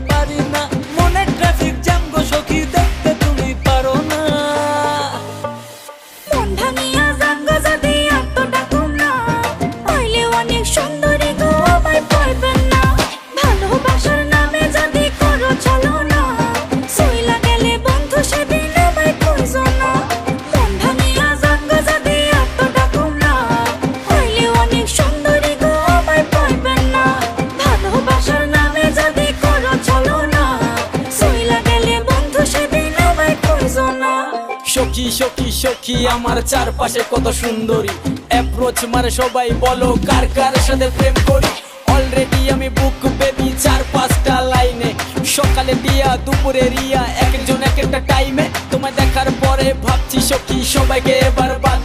পারি না, মনে ট্রাফিক জ্যাম গো সখী দেখতে তুমি পারো না। মন ভাঙিয়া জাঙ্গা যদি এতটা তোমরা হইলে অনেক সুন্দরী গো আমায় পাইবেন না। ভালোবাসার নামে যদি করো চলো না, সইলা গেলে বন্ধু সেদিন আমায় খুঁজো না। মন ভাঙিয়া জাঙ্গা যদি এতটা তোমরা হইলে অনেক সুন্দরী গো আমায় পাইবেন না। ভালোবাসার নামে যদি করো চলো না, সইলা গেলে বন্ধু সেদিন আমায় খুঁজো না। সখী সখী সখী আমার চারপাশে কত সুন্দরী, অ্যাপ্রোচ মারে সবাই বলো কার কার সাথে প্রেম করি। অলরেডি আমি বুক বেবি 4-5টা লাইনে, সকালে দিয়া দুপুরে রিয়া, এক একজন এক একটা টাইমে। তোমায় দেখার পরে ভাবছি সখী সবাইকে এবার বাদ